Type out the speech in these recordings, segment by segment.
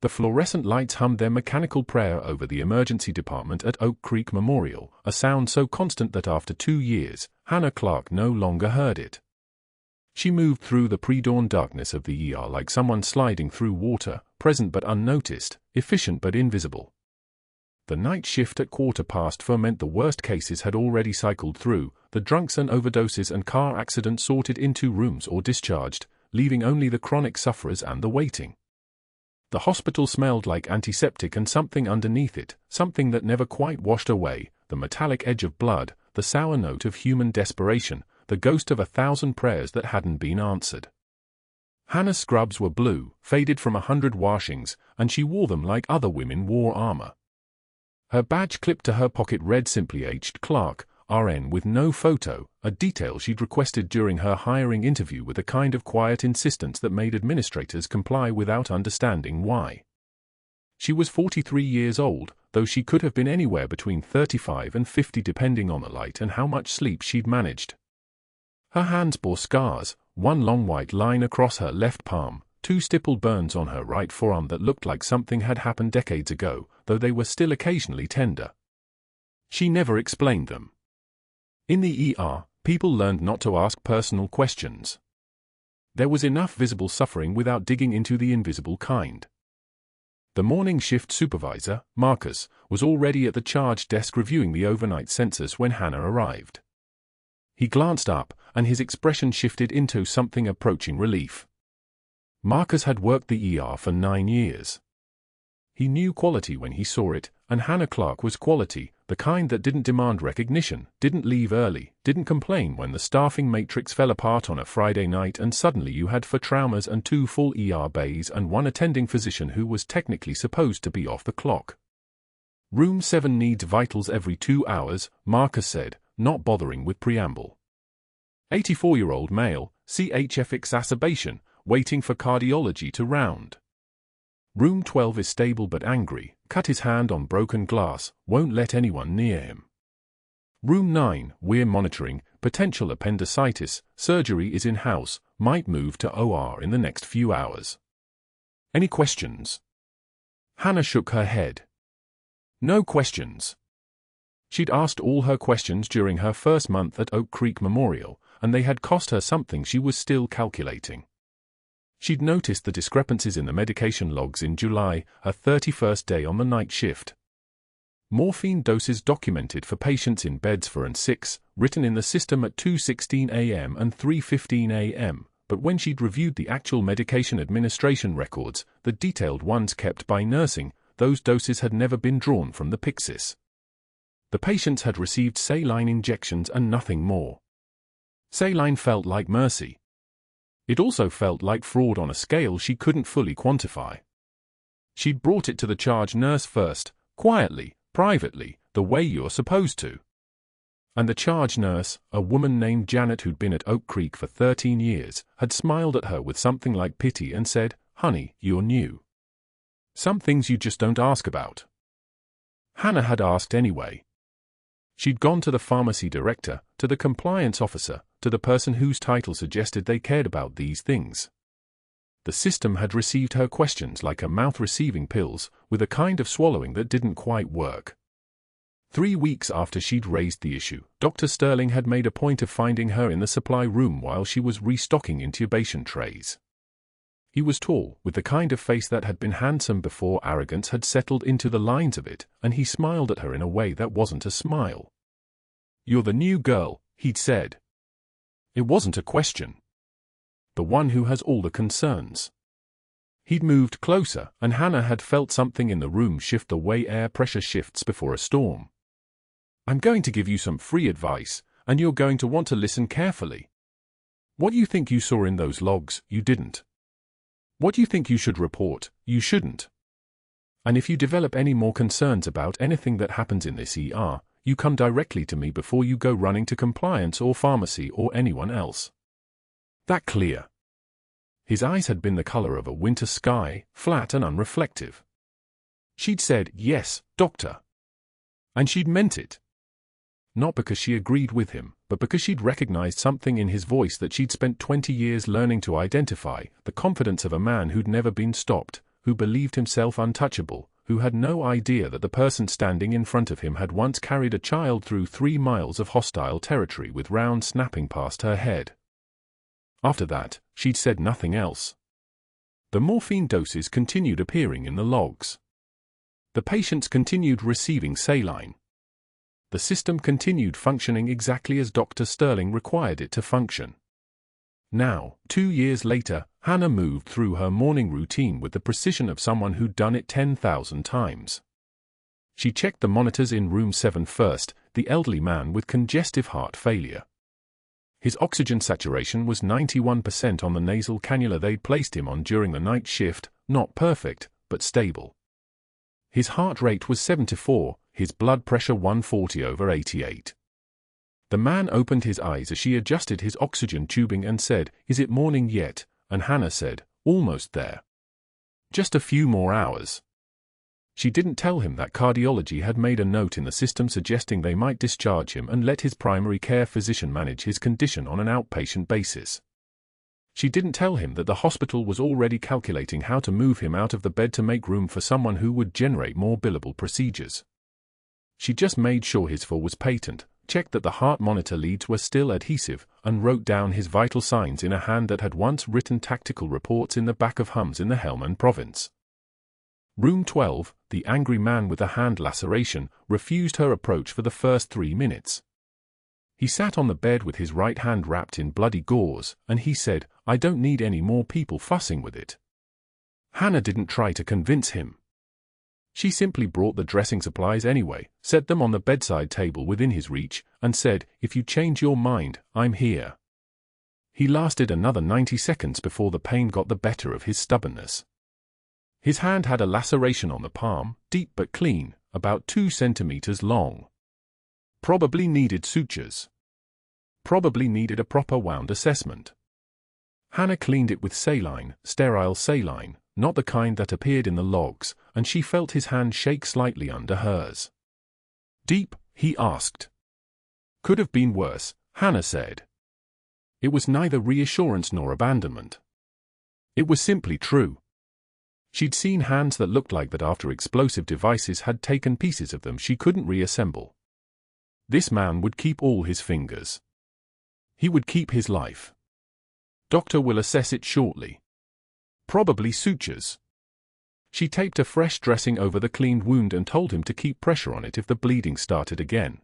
The fluorescent lights hummed their mechanical prayer over the emergency department at Oak Creek Memorial, a sound so constant that after 2 years, Hannah Clarke no longer heard it. She moved through the pre-dawn darkness of the ER like someone sliding through water, present but unnoticed, efficient but invisible. The night shift at 4:15 meant the worst cases had already cycled through, the drunks and overdoses and car accidents sorted into rooms or discharged, leaving only the chronic sufferers and the waiting. The hospital smelled like antiseptic and something underneath it, something that never quite washed away, the metallic edge of blood, the sour note of human desperation, the ghost of 1,000 prayers that hadn't been answered. Hannah's scrubs were blue, faded from 100 washings, and she wore them like other women wore armor. Her badge clipped to her pocket read simply Aged Clarke, RN, with no photo, a detail she'd requested during her hiring interview with a kind of quiet insistence that made administrators comply without understanding why. She was 43 years old, though she could have been anywhere between 35 and 50 depending on the light and how much sleep she'd managed. Her hands bore scars, one long white line across her left palm, 2 stippled burns on her right forearm that looked like something had happened decades ago, though they were still occasionally tender. She never explained them. In the ER, people learned not to ask personal questions. There was enough visible suffering without digging into the invisible kind. The morning shift supervisor, Marcus, was already at the charge desk reviewing the overnight census when Hannah arrived. He glanced up, and his expression shifted into something approaching relief. Marcus had worked the ER for 9 years. He knew quality when he saw it, and Hannah Clarke was quality, the kind that didn't demand recognition, didn't leave early, didn't complain when the staffing matrix fell apart on a Friday night and suddenly you had 4 traumas and 2 full ER bays and 1 attending physician who was technically supposed to be off the clock. Room 7 needs vitals every 2 hours, Marcus said, not bothering with preamble. 84-year-old male, CHF exacerbation, waiting for cardiology to round. Room 12 is stable but angry, cut his hand on broken glass, won't let anyone near him. Room 9, we're monitoring, potential appendicitis, surgery is in-house, might move to OR in the next few hours. Any questions? Hannah shook her head. No questions. She'd asked all her questions during her first month at Oak Creek Memorial, and they had cost her something she was still calculating. She'd noticed the discrepancies in the medication logs in July, her 31st day on the night shift. Morphine doses documented for patients in beds 4 and 6, written in the system at 2:16 a.m. and 3:15 a.m., but when she'd reviewed the actual medication administration records, the detailed ones kept by nursing, those doses had never been drawn from the Pyxis. The patients had received saline injections and nothing more. Saline felt like mercy. It also felt like fraud on a scale she couldn't fully quantify. She'd brought it to the charge nurse first, quietly, privately, the way you're supposed to. And the charge nurse, a woman named Janet who'd been at Oak Creek for 13 years, had smiled at her with something like pity and said, "Honey, you're new. Some things you just don't ask about." Hannah had asked anyway. She'd gone to the pharmacy director, to the compliance officer, to the person whose title suggested they cared about these things. The system had received her questions like a mouth receiving pills, with a kind of swallowing that didn't quite work. 3 weeks after she'd raised the issue, Dr. Sterling had made a point of finding her in the supply room while she was restocking intubation trays. He was tall, with the kind of face that had been handsome before arrogance had settled into the lines of it, and he smiled at her in a way that wasn't a smile. "You're the new girl," he'd said. It wasn't a question. The one who has all the concerns. He'd moved closer, and Hannah had felt something in the room shift the way air pressure shifts before a storm. "I'm going to give you some free advice, and you're going to want to listen carefully. What you think you saw in those logs, you didn't. What you think you should report, you shouldn't. And if you develop any more concerns about anything that happens in this ER, you come directly to me before you go running to compliance or pharmacy or anyone else." That clear? His eyes had been the color of a winter sky, flat and unreflective. She'd said, "Yes, doctor." And she'd meant it. Not because she agreed with him, but because she'd recognized something in his voice that she'd spent 20 years learning to identify, the confidence of a man who'd never been stopped, who believed himself untouchable, who had no idea that the person standing in front of him had once carried a child through 3 miles of hostile territory with rounds snapping past her head. After that, she'd said nothing else. The morphine doses continued appearing in the logs. The patients continued receiving saline. The system continued functioning exactly as Dr. Sterling required it to function. Now, 2 years later, Hannah moved through her morning routine with the precision of someone who'd done it 10,000 times. She checked the monitors in room 7 first, the elderly man with congestive heart failure. His oxygen saturation was 91% on the nasal cannula they'd placed him on during the night shift, not perfect, but stable. His heart rate was 74, his blood pressure 140/88. The man opened his eyes as she adjusted his oxygen tubing and said, "Is it morning yet?" And Hannah said, "Almost there. Just a few more hours." She didn't tell him that cardiology had made a note in the system suggesting they might discharge him and let his primary care physician manage his condition on an outpatient basis. She didn't tell him that the hospital was already calculating how to move him out of the bed to make room for someone who would generate more billable procedures. She just made sure his fall was patent, checked that the heart monitor leads were still adhesive, and wrote down his vital signs in a hand that had once written tactical reports in the back of Hums in the Helmand province. Room 12, the angry man with the hand laceration, refused her approach for the first 3 minutes. He sat on the bed with his right hand wrapped in bloody gauze, and he said, "I don't need any more people fussing with it." Hannah didn't try to convince him. She simply brought the dressing supplies anyway, set them on the bedside table within his reach, and said, "If you change your mind, I'm here." He lasted another 90 seconds before the pain got the better of his stubbornness. His hand had a laceration on the palm, deep but clean, about 2 centimeters long. Probably needed sutures. Probably needed a proper wound assessment. Hannah cleaned it with saline, sterile saline, not the kind that appeared in the logs, and she felt his hand shake slightly under hers. "Deep?" he asked. "Could have been worse," Hannah said. It was neither reassurance nor abandonment. It was simply true. She'd seen hands that looked like that after explosive devices had taken pieces of them she couldn't reassemble. This man would keep all his fingers. He would keep his life. Doctor will assess it shortly. Probably sutures. She taped a fresh dressing over the cleaned wound and told him to keep pressure on it if the bleeding started again.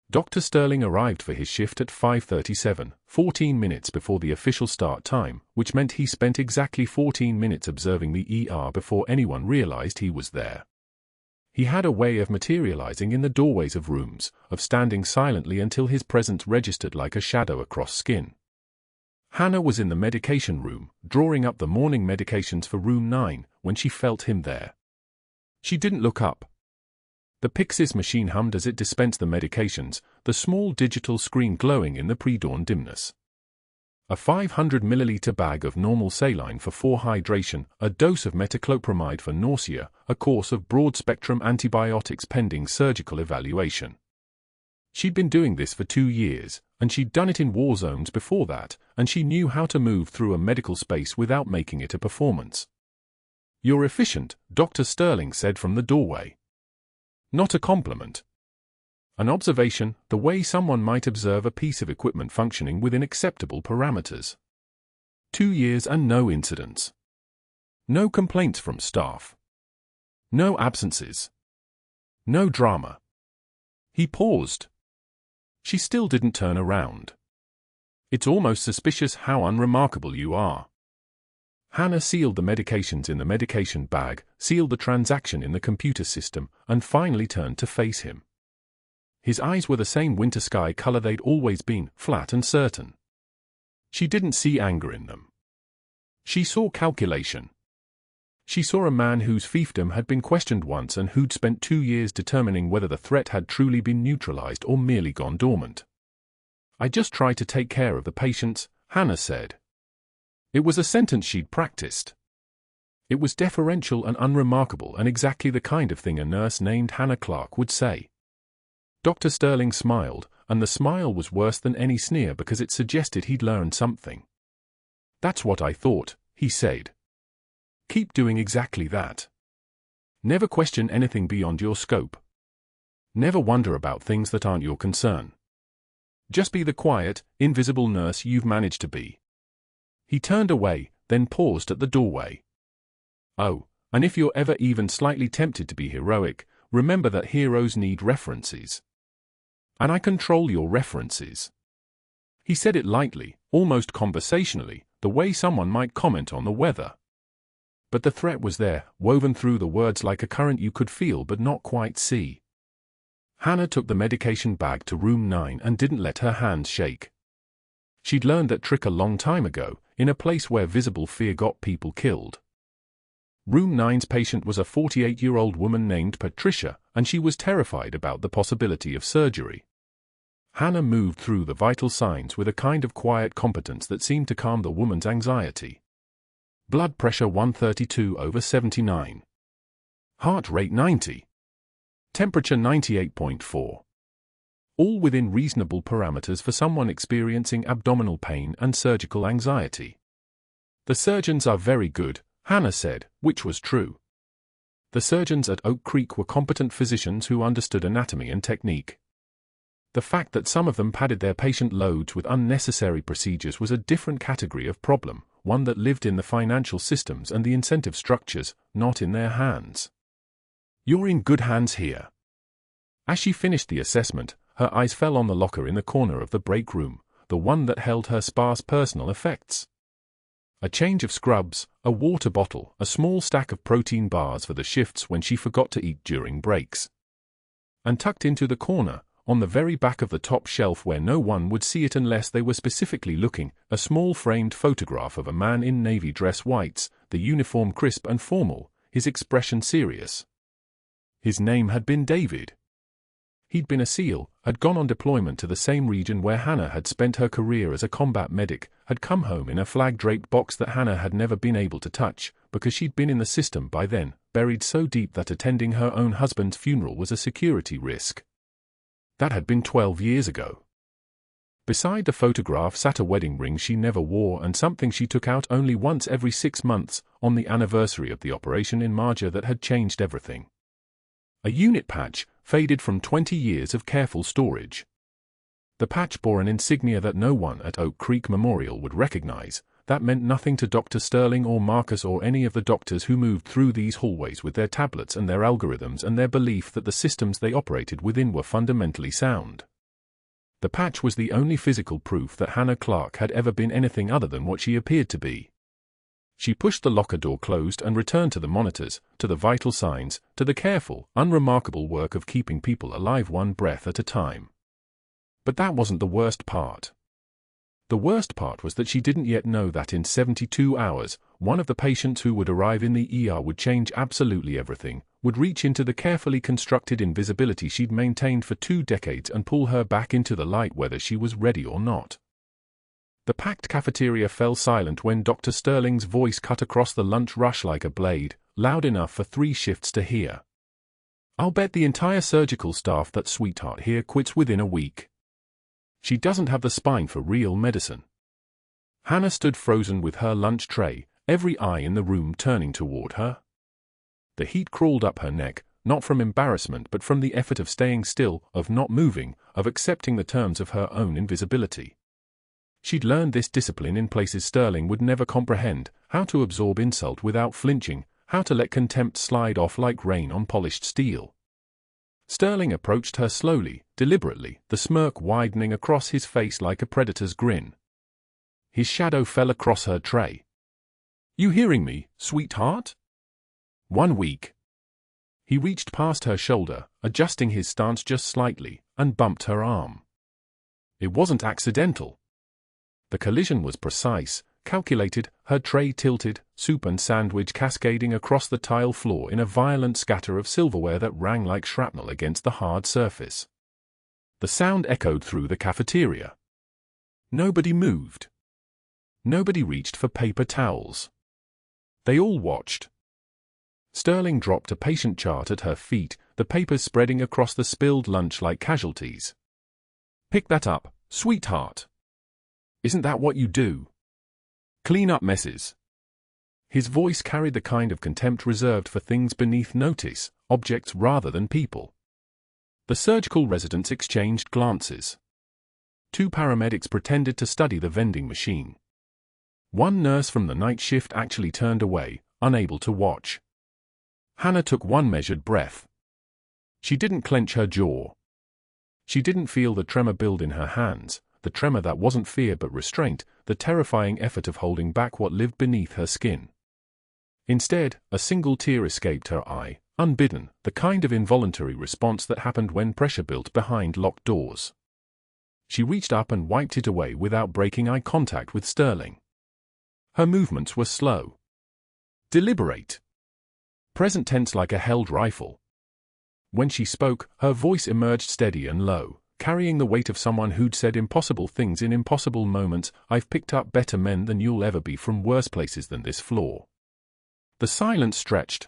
Dr. Sterling arrived for his shift at 5:37, 14 minutes before the official start time, which meant he spent exactly 14 minutes observing the ER before anyone realized he was there. He had a way of materializing in the doorways of rooms, of standing silently until his presence registered like a shadow across skin. Hannah was in the medication room, drawing up the morning medications for room 9, when she felt him there. She didn't look up. The Pyxis machine hummed as it dispensed the medications, the small digital screen glowing in the pre-dawn dimness. A 500 milliliter bag of normal saline for 4 hydration, a dose of metoclopramide for nausea, a course of broad-spectrum antibiotics pending surgical evaluation. She'd been doing this for 2 years, and she'd done it in war zones before that, and she knew how to move through a medical space without making it a performance. "You're efficient," Dr. Sterling said from the doorway. Not a compliment. An observation, the way someone might observe a piece of equipment functioning within acceptable parameters. 2 years and no incidents. No complaints from staff. No absences. No drama. He paused. She still didn't turn around. "It's almost suspicious how unremarkable you are." Hannah sealed the medications in the medication bag, sealed the transaction in the computer system, and finally turned to face him. His eyes were the same winter sky color they'd always been, flat and certain. She didn't see anger in them. She saw calculation. She saw a man whose fiefdom had been questioned once and who'd spent 2 years determining whether the threat had truly been neutralized or merely gone dormant. "I just try to take care of the patients," Hannah said. It was a sentence she'd practiced. It was deferential and unremarkable and exactly the kind of thing a nurse named Hannah Clarke would say. Dr. Sterling smiled, and the smile was worse than any sneer because it suggested he'd learned something. "That's what I thought," he said. Keep doing exactly that. Never question anything beyond your scope. Never wonder about things that aren't your concern. Just be the quiet, invisible nurse you've managed to be. He turned away, then paused at the doorway. Oh, and if you're ever even slightly tempted to be heroic, remember that heroes need references. And I control your references. He said it lightly, almost conversationally, the way someone might comment on the weather. But the threat was there, woven through the words like a current you could feel but not quite see. Hannah took the medication bag to room 9 and didn't let her hands shake. She'd learned that trick a long time ago, in a place where visible fear got people killed. Room 9's patient was a 48-year-old woman named Patricia, and she was terrified about the possibility of surgery. Hannah moved through the vital signs with a kind of quiet competence that seemed to calm the woman's anxiety. Blood pressure 132/79. Heart rate 90. Temperature 98.4. All within reasonable parameters for someone experiencing abdominal pain and surgical anxiety. The surgeons are very good, Hannah said, which was true. The surgeons at Oak Creek were competent physicians who understood anatomy and technique. The fact that some of them padded their patient loads with unnecessary procedures was a different category of problem, one that lived in the financial systems and the incentive structures, not in their hands. You're in good hands here. As she finished the assessment, her eyes fell on the locker in the corner of the break room, the one that held her sparse personal effects. A change of scrubs, a water bottle, a small stack of protein bars for the shifts when she forgot to eat during breaks. And tucked into the corner, on the very back of the top shelf where no one would see it unless they were specifically looking, a small framed photograph of a man in navy dress whites, the uniform crisp and formal, his expression serious. His name had been David. He'd been a SEAL, had gone on deployment to the same region where Hannah had spent her career as a combat medic, had come home in a flag-draped box that Hannah had never been able to touch, because she'd been in the system by then, buried so deep that attending her own husband's funeral was a security risk. That had been 12 years ago. Beside the photograph sat a wedding ring she never wore and something she took out only once every 6 months, on the anniversary of the operation in Marja that had changed everything. A unit patch, faded from 20 years of careful storage. The patch bore an insignia that no one at Oak Creek Memorial would recognize. That meant nothing to Dr. Sterling or Marcus or any of the doctors who moved through these hallways with their tablets and their algorithms and their belief that the systems they operated within were fundamentally sound. The patch was the only physical proof that Hannah Clarke had ever been anything other than what she appeared to be. She pushed the locker door closed and returned to the monitors, to the vital signs, to the careful, unremarkable work of keeping people alive one breath at a time. But that wasn't the worst part. The worst part was that she didn't yet know that in 72 hours, one of the patients who would arrive in the ER would change absolutely everything, would reach into the carefully constructed invisibility she'd maintained for 2 decades and pull her back into the light whether she was ready or not. The packed cafeteria fell silent when Dr. Sterling's voice cut across the lunch rush like a blade, loud enough for 3 shifts to hear. I'll bet the entire surgical staff that sweetheart here quits within a week. She doesn't have the spine for real medicine. Hannah stood frozen with her lunch tray, every eye in the room turning toward her. The heat crawled up her neck, not from embarrassment but from the effort of staying still, of not moving, of accepting the terms of her own invisibility. She'd learned this discipline in places Sterling would never comprehend, how to absorb insult without flinching, how to let contempt slide off like rain on polished steel. Sterling approached her slowly, deliberately, the smirk widening across his face like a predator's grin. His shadow fell across her tray. You hearing me, sweetheart? 1 week. He reached past her shoulder, adjusting his stance just slightly, and bumped her arm. It wasn't accidental. The collision was precise, calculated, her tray tilted, soup and sandwich cascading across the tile floor in a violent scatter of silverware that rang like shrapnel against the hard surface. The sound echoed through the cafeteria. Nobody moved. Nobody reached for paper towels. They all watched. Sterling dropped a patient chart at her feet, the papers spreading across the spilled lunch like casualties. Pick that up, sweetheart. Isn't that what you do? Clean up messes. His voice carried the kind of contempt reserved for things beneath notice, objects rather than people. The surgical residents exchanged glances. 2 paramedics pretended to study the vending machine. One nurse from the night shift actually turned away, unable to watch. Hannah took one measured breath. She didn't clench her jaw. She didn't feel the tremor build in her hands, the tremor that wasn't fear but restraint, the terrifying effort of holding back what lived beneath her skin. Instead, a single tear escaped her eye, unbidden, the kind of involuntary response that happened when pressure built behind locked doors. She reached up and wiped it away without breaking eye contact with Sterling. Her movements were slow. Deliberate. Present tense like a held rifle. When she spoke, her voice emerged steady and low, carrying the weight of someone who'd said impossible things in impossible moments. I've picked up better men than you'll ever be from worse places than this floor. The silence stretched.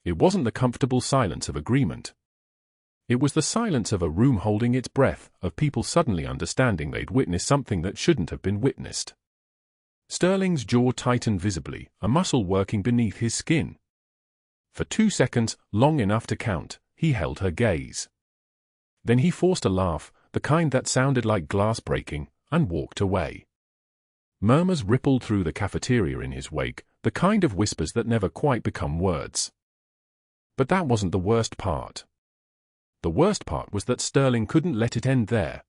It wasn't the comfortable silence of agreement. It was the silence of a room holding its breath, of people suddenly understanding they'd witnessed something that shouldn't have been witnessed. Sterling's jaw tightened visibly, a muscle working beneath his skin. For 2 seconds, long enough to count, he held her gaze. Then he forced a laugh, the kind that sounded like glass breaking, and walked away. Murmurs rippled through the cafeteria in his wake, the kind of whispers that never quite become words. But that wasn't the worst part. The worst part was that Sterling couldn't let it end there.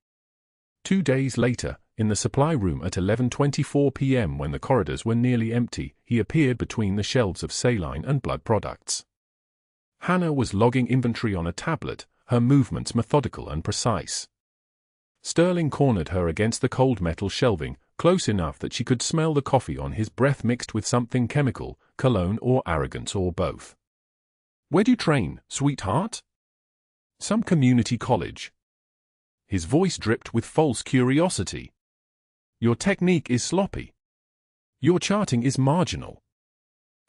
2 days later, in the supply room at 11:24 p.m. when the corridors were nearly empty, he appeared between the shelves of saline and blood products. Hannah was logging inventory on a tablet, her movements methodical and precise. Sterling cornered her against the cold metal shelving, close enough that she could smell the coffee on his breath mixed with something chemical, cologne or arrogance or both. "Where'd you train, sweetheart?" "Some community college." His voice dripped with false curiosity. "Your technique is sloppy. Your charting is marginal.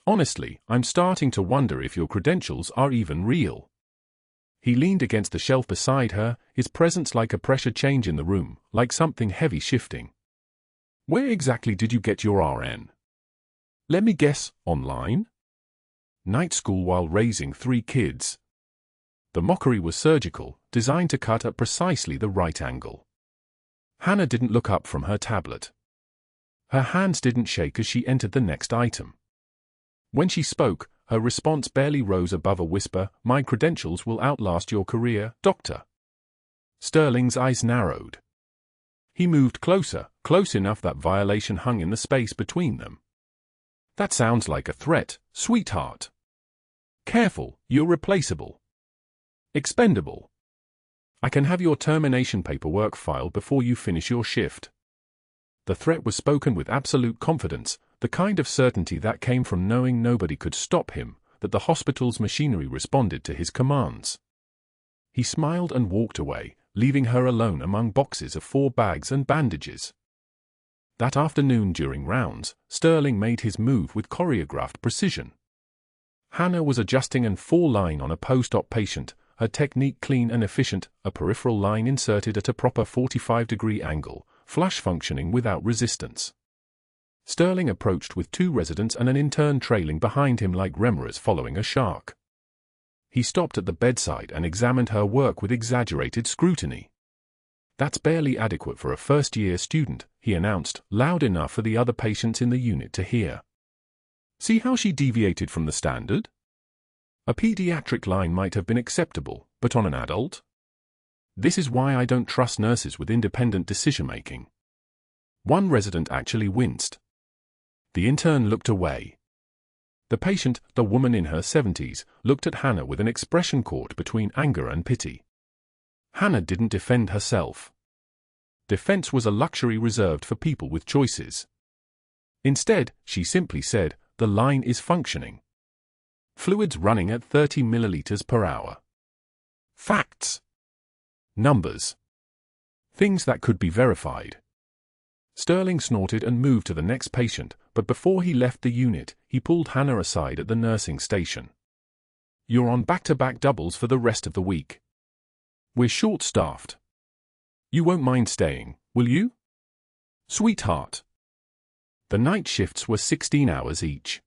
Honestly, I'm starting to wonder if your credentials are even real." He leaned against the shelf beside her, his presence like a pressure change in the room, like something heavy shifting. "Where exactly did you get your RN?" "Let me guess, online?" "Night school while raising 3 kids." The mockery was surgical, designed to cut at precisely the right angle. Hannah didn't look up from her tablet. Her hands didn't shake as she entered the next item. When she spoke, her response barely rose above a whisper, "My credentials will outlast your career, doctor." Sterling's eyes narrowed. He moved closer, close enough that violation hung in the space between them. "That sounds like a threat, sweetheart. Careful, you're replaceable. Expendable. I can have your termination paperwork filed before you finish your shift." The threat was spoken with absolute confidence, the kind of certainty that came from knowing nobody could stop him, that the hospital's machinery responded to his commands. He smiled and walked away, leaving her alone among boxes of 4 bags and bandages. That afternoon during rounds, Sterling made his move with choreographed precision. Hannah was adjusting an 4-line on a post-op patient, her technique clean and efficient, a peripheral line inserted at a proper 45-degree angle, flush functioning without resistance. Sterling approached with 2 residents and an intern trailing behind him like remoras following a shark. He stopped at the bedside and examined her work with exaggerated scrutiny. "That's barely adequate for a first-year student," he announced, loud enough for the other patients in the unit to hear. "See how she deviated from the standard? A pediatric line might have been acceptable, but on an adult? This is why I don't trust nurses with independent decision-making." One resident actually winced. The intern looked away. The patient, the woman in her 70s, looked at Hannah with an expression caught between anger and pity. Hannah didn't defend herself. Defense was a luxury reserved for people with choices. Instead, she simply said, "The line is functioning. Fluids running at 30 milliliters per hour. Facts. Numbers. Things that could be verified." Sterling snorted and moved to the next patient, but before he left the unit, he pulled Hannah aside at the nursing station. "You're on back-to-back doubles for the rest of the week. We're short-staffed. You won't mind staying, will you? Sweetheart." The night shifts were 16 hours each.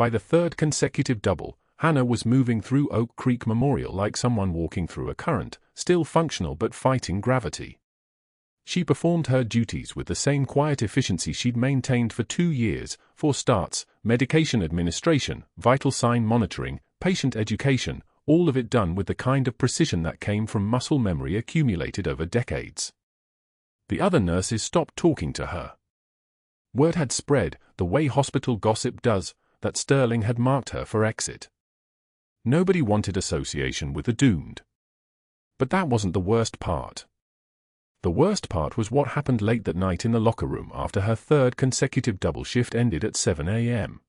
By the third consecutive double, Hannah was moving through Oak Creek Memorial like someone walking through a current, still functional but fighting gravity. She performed her duties with the same quiet efficiency she'd maintained for 2 years, for starts, medication administration, vital sign monitoring, patient education, all of it done with the kind of precision that came from muscle memory accumulated over decades. The other nurses stopped talking to her. Word had spread, the way hospital gossip does, that Sterling had marked her for exit. Nobody wanted association with the doomed. But that wasn't the worst part. The worst part was what happened late that night in the locker room after her third consecutive double shift ended at 7 a.m.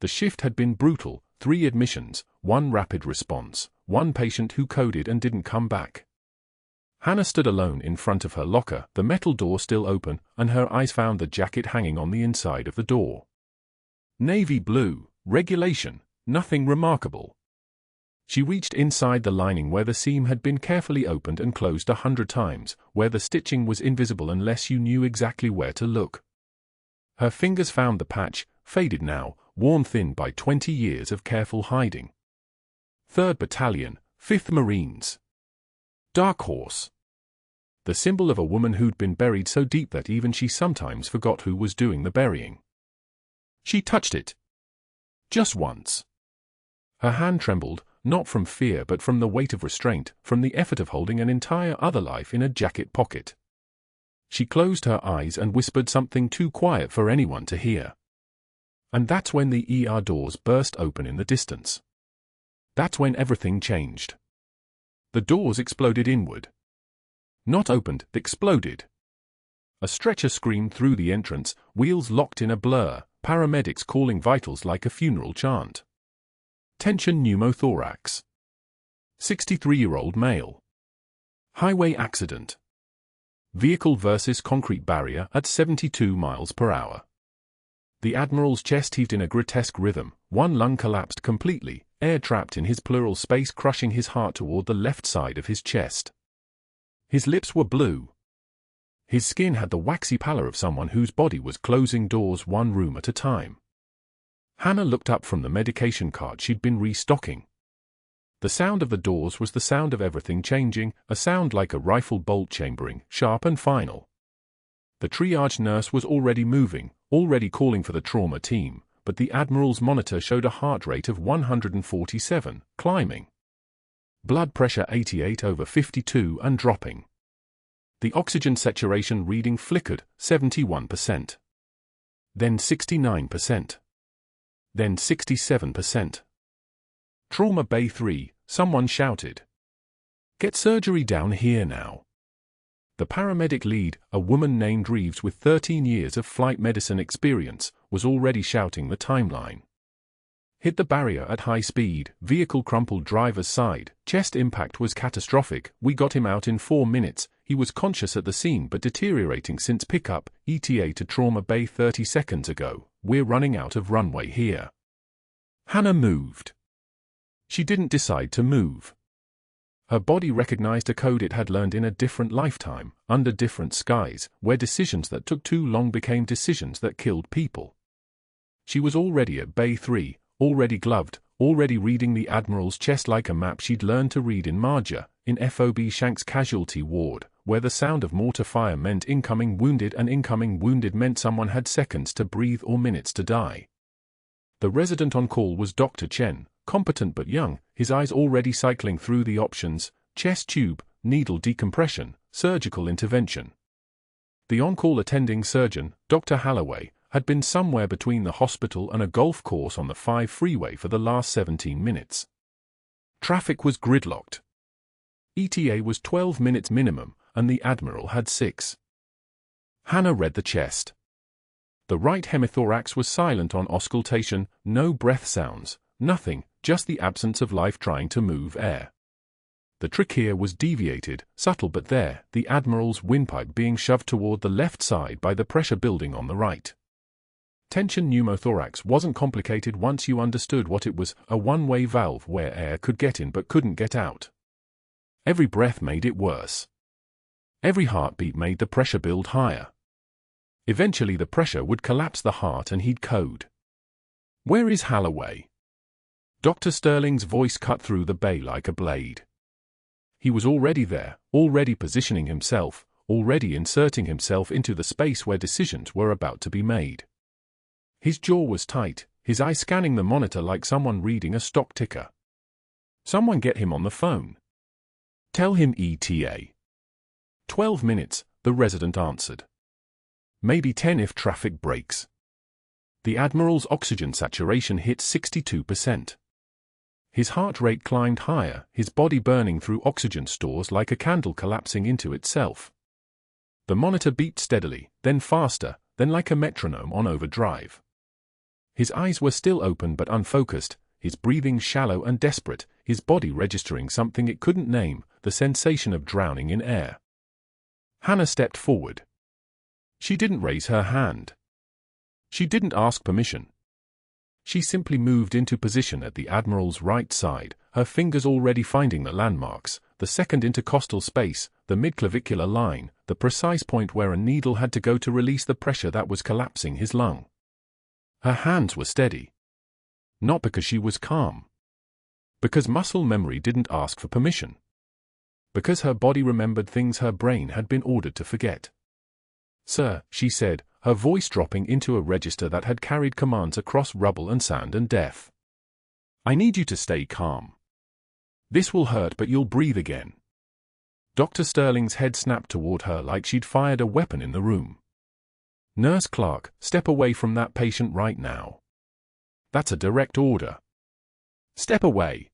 The shift had been brutal, 3 admissions, 1 rapid response, 1 patient who coded and didn't come back. Hannah stood alone in front of her locker, the metal door still open, and her eyes found the jacket hanging on the inside of the door. Navy blue, regulation, nothing remarkable. She reached inside the lining where the seam had been carefully opened and closed 100 times, where the stitching was invisible unless you knew exactly where to look. Her fingers found the patch, faded now, worn thin by 20 years of careful hiding. 3rd Battalion, 5th Marines. Dark Horse. The symbol of a woman who'd been buried so deep that even she sometimes forgot who was doing the burying. She touched it. Just once. Her hand trembled, not from fear but from the weight of restraint, from the effort of holding an entire other life in a jacket pocket. She closed her eyes and whispered something too quiet for anyone to hear. And that's when the ER doors burst open in the distance. That's when everything changed. The doors exploded inward. Not opened, exploded. A stretcher screamed through the entrance, wheels locked in a blur, paramedics calling vitals like a funeral chant. Tension pneumothorax. 63-year-old male. Highway accident. Vehicle versus concrete barrier at 72 miles per hour. The Admiral's chest heaved in a grotesque rhythm, one lung collapsed completely, air trapped in his pleural space crushing his heart toward the left side of his chest. His lips were blue. His skin had the waxy pallor of someone whose body was closing doors one room at a time. Hannah looked up from the medication cart she'd been restocking. The sound of the doors was the sound of everything changing, a sound like a rifle bolt chambering, sharp and final. The triage nurse was already moving, already calling for the trauma team, but the Admiral's monitor showed a heart rate of 147, climbing. Blood pressure 88/52 and dropping. The oxygen saturation reading flickered, 71%. Then 69%. Then 67%. Trauma Bay 3, someone shouted. Get surgery down here now. The paramedic lead, a woman named Reeves with 13 years of flight medicine experience, was already shouting the timeline. Hit the barrier at high speed, vehicle crumpled driver's side, chest impact was catastrophic, we got him out in 4 minutes, he was conscious at the scene but deteriorating since pickup, ETA to Trauma Bay 30 seconds ago, we're running out of runway here. Hannah moved. She didn't decide to move. Her body recognized a code it had learned in a different lifetime, under different skies, where decisions that took too long became decisions that killed people. She was already at Bay 3, already gloved, already reading the Admiral's chest like a map she'd learned to read in Marja, in FOB Shank's casualty ward, where the sound of mortar fire meant incoming wounded and incoming wounded meant someone had seconds to breathe or minutes to die. The resident on call was Dr. Chen, competent but young, his eyes already cycling through the options: chest tube, needle decompression, surgical intervention. The on-call attending surgeon, Dr. Halloway, had been somewhere between the hospital and a golf course on the 5 freeway for the last 17 minutes. Traffic was gridlocked. ETA was 12 minutes minimum, and the Admiral had 6. Hannah read the chest. The right hemithorax was silent on auscultation, no breath sounds, nothing, just the absence of life trying to move air. The trachea was deviated, subtle but there, the Admiral's windpipe being shoved toward the left side by the pressure building on the right. Tension pneumothorax wasn't complicated once you understood what it was, a one-way valve where air could get in but couldn't get out. Every breath made it worse. Every heartbeat made the pressure build higher. Eventually the pressure would collapse the heart and he'd code. Where is Holloway? Dr. Sterling's voice cut through the bay like a blade. He was already there, already positioning himself, already inserting himself into the space where decisions were about to be made. His jaw was tight, his eye scanning the monitor like someone reading a stock ticker. Someone get him on the phone. Tell him ETA. 12 minutes, the resident answered. Maybe 10 if traffic breaks. The Admiral's oxygen saturation hit 62%. His heart rate climbed higher, his body burning through oxygen stores like a candle collapsing into itself. The monitor beeped steadily, then faster, then like a metronome on overdrive. His eyes were still open but unfocused, his breathing shallow and desperate, his body registering something it couldn't name, the sensation of drowning in air. Hannah stepped forward. She didn't raise her hand. She didn't ask permission. She simply moved into position at the Admiral's right side, her fingers already finding the landmarks, the second intercostal space, the midclavicular line, the precise point where a needle had to go to release the pressure that was collapsing his lung. Her hands were steady. Not because she was calm. Because muscle memory didn't ask for permission. Because her body remembered things her brain had been ordered to forget. "Sir," she said, her voice dropping into a register that had carried commands across rubble and sand and death. "I need you to stay calm. This will hurt, but you'll breathe again." Dr. Sterling's head snapped toward her like she'd fired a weapon in the room. "Nurse Clarke, step away from that patient right now. That's a direct order. Step away."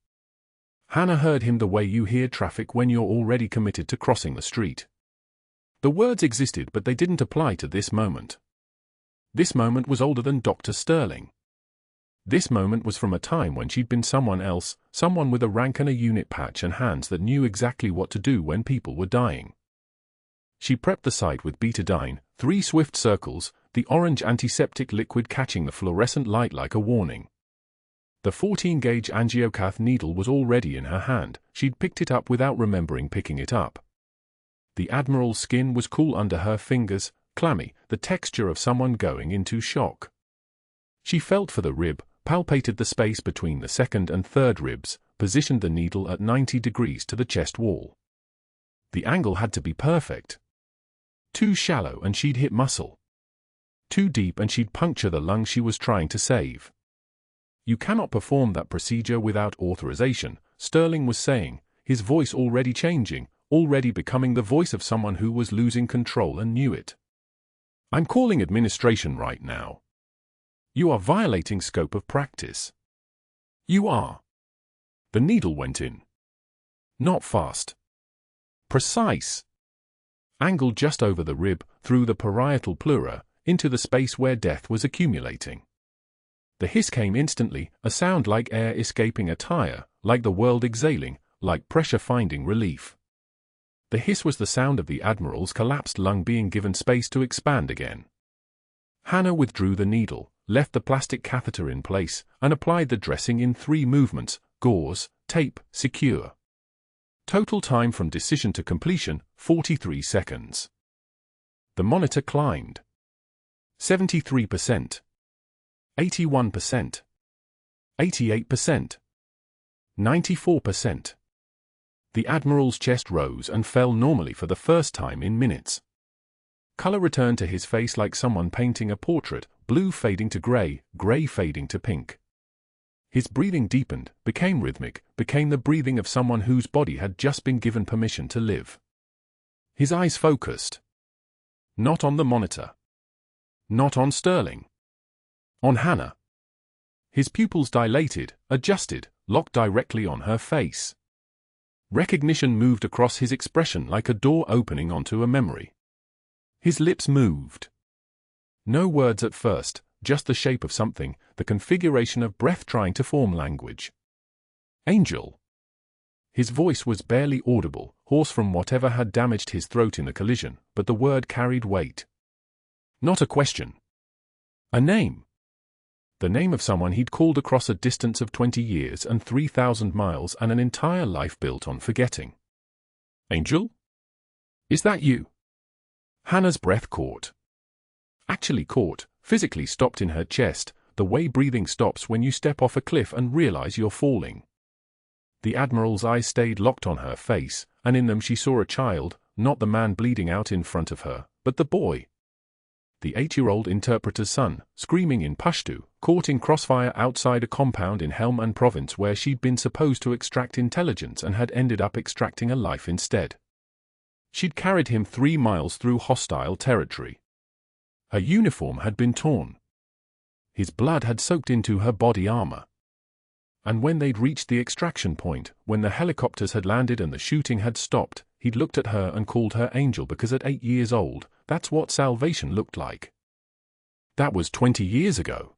Hannah heard him the way you hear traffic when you're already committed to crossing the street. The words existed, but they didn't apply to this moment. This moment was older than Dr. Sterling. This moment was from a time when she'd been someone else, someone with a rank and a unit patch and hands that knew exactly what to do when people were dying. She prepped the site with betadine, 3 swift circles, the orange antiseptic liquid catching the fluorescent light like a warning. The 14-gauge angiocath needle was already in her hand, she'd picked it up without remembering picking it up. The Admiral's skin was cool under her fingers, clammy, the texture of someone going into shock. She felt for the rib, palpated the space between the second and third ribs, positioned the needle at 90 degrees to the chest wall. The angle had to be perfect. Too shallow and she'd hit muscle. Too deep and she'd puncture the lung she was trying to save. "You cannot perform that procedure without authorization," Sterling was saying, his voice already changing, already becoming the voice of someone who was losing control and knew it. "I'm calling administration right now. You are violating scope of practice. You are." The needle went in. Not fast. Precise. Angled just over the rib, through the parietal pleura, into the space where death was accumulating. The hiss came instantly, a sound like air escaping a tire, like the world exhaling, like pressure finding relief. The hiss was the sound of the Admiral's collapsed lung being given space to expand again. Hannah withdrew the needle, left the plastic catheter in place, and applied the dressing in 3 movements: gauze, tape, secure. Total time from decision to completion, 43 seconds. The monitor climbed. 73%. 81%. 88%. 94%. The Admiral's chest rose and fell normally for the first time in minutes. Color returned to his face like someone painting a portrait, blue fading to gray, gray fading to pink. His breathing deepened, became rhythmic, became the breathing of someone whose body had just been given permission to live. His eyes focused. Not on the monitor. Not on Sterling. On Hannah. His pupils dilated, adjusted, locked directly on her face. Recognition moved across his expression like a door opening onto a memory. His lips moved. No words at first, just the shape of something, the configuration of breath trying to form language. "Angel." His voice was barely audible, hoarse from whatever had damaged his throat in the collision, but the word carried weight. Not a question. A name. The name of someone he'd called across a distance of 20 years and 3,000 miles and an entire life built on forgetting. "Angel? Is that you?" Hannah's breath caught. Actually caught, physically stopped in her chest, the way breathing stops when you step off a cliff and realize you're falling. The Admiral's eyes stayed locked on her face, and in them she saw a child, not the man bleeding out in front of her, but the boy. The 8-year-old interpreter's son, screaming in Pashto, caught in crossfire outside a compound in Helmand province where she'd been supposed to extract intelligence and had ended up extracting a life instead. She'd carried him 3 miles through hostile territory. Her uniform had been torn. His blood had soaked into her body armor. And when they'd reached the extraction point, when the helicopters had landed and the shooting had stopped, he'd looked at her and called her Angel because at 8 years old, that's what salvation looked like. That was 20 years ago.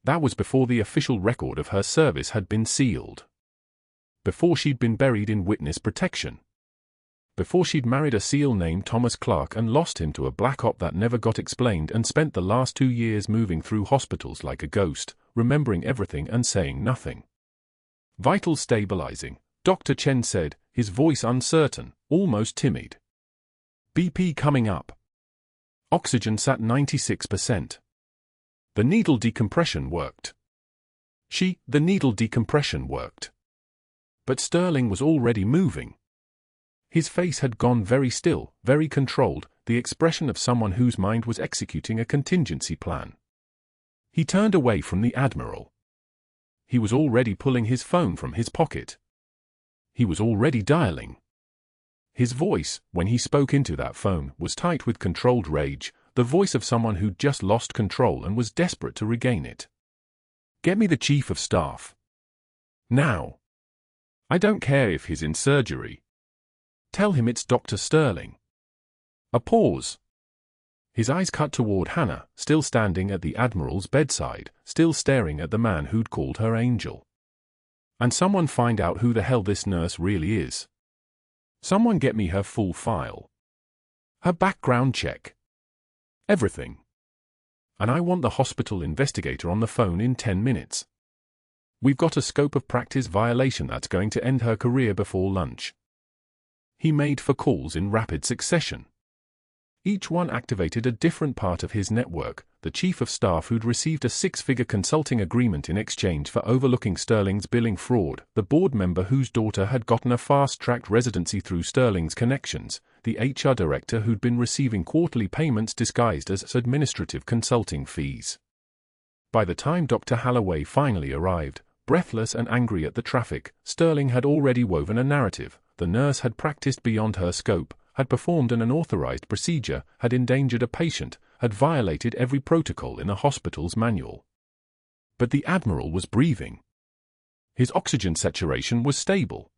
That was before the official record of her service had been sealed. Before she'd been buried in witness protection. Before she'd married a SEAL named Thomas Clarke and lost him to a black op that never got explained and spent the last 2 years moving through hospitals like a ghost, remembering everything and saying nothing. Vital stabilizing, Dr. Chen said, his voice uncertain, almost timid. BP coming up. Oxygen sat 96%. The needle decompression worked. The needle decompression worked. But Sterling was already moving. His face had gone very still, very controlled, the expression of someone whose mind was executing a contingency plan. He turned away from the Admiral. He was already pulling his phone from his pocket. He was already dialing. His voice, when he spoke into that phone, was tight with controlled rage, the voice of someone who'd just lost control and was desperate to regain it. Get me the Chief of Staff. Now. I don't care if he's in surgery. Tell him it's Dr. Sterling. A pause. His eyes cut toward Hannah, still standing at the Admiral's bedside, still staring at the man who'd called her Angel. And someone find out who the hell this nurse really is. Someone get me her full file. Her background check. Everything. And I want the hospital investigator on the phone in 10 minutes. We've got a scope of practice violation that's going to end her career before lunch. He made 4 calls in rapid succession. Each one activated a different part of his network, the chief of staff who'd received a 6-figure consulting agreement in exchange for overlooking Sterling's billing fraud, the board member whose daughter had gotten a fast-tracked residency through Sterling's connections, the HR director who'd been receiving quarterly payments disguised as administrative consulting fees. By the time Dr. Halloway finally arrived, breathless and angry at the traffic, Sterling had already woven a narrative. The nurse had practiced beyond her scope, had performed an unauthorized procedure, had endangered a patient, had violated every protocol in a hospital's manual. But the Admiral was breathing. His oxygen saturation was stable.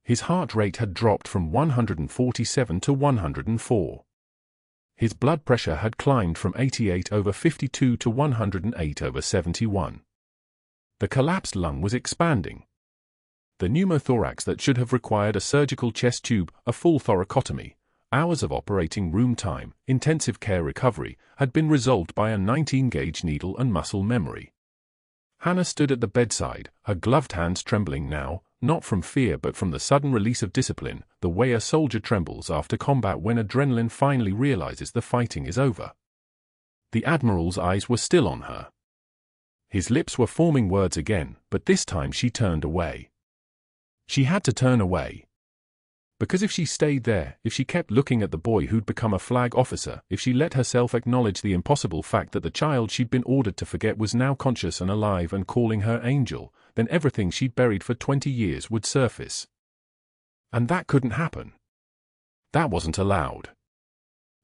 His heart rate had dropped from 147 to 104. His blood pressure had climbed from 88/52 to 108/71. The collapsed lung was expanding. The pneumothorax that should have required a surgical chest tube, a full thoracotomy, hours of operating room time, intensive care recovery, had been resolved by a 19-gauge needle and muscle memory. Hannah stood at the bedside, her gloved hands trembling now, not from fear but from the sudden release of discipline, the way a soldier trembles after combat when adrenaline finally realizes the fighting is over. The Admiral's eyes were still on her. His lips were forming words again, but this time she turned away. She had to turn away. Because if she stayed there, if she kept looking at the boy who'd become a flag officer, if she let herself acknowledge the impossible fact that the child she'd been ordered to forget was now conscious and alive and calling her Angel, then everything she'd buried for 20 years would surface. And that couldn't happen. That wasn't allowed.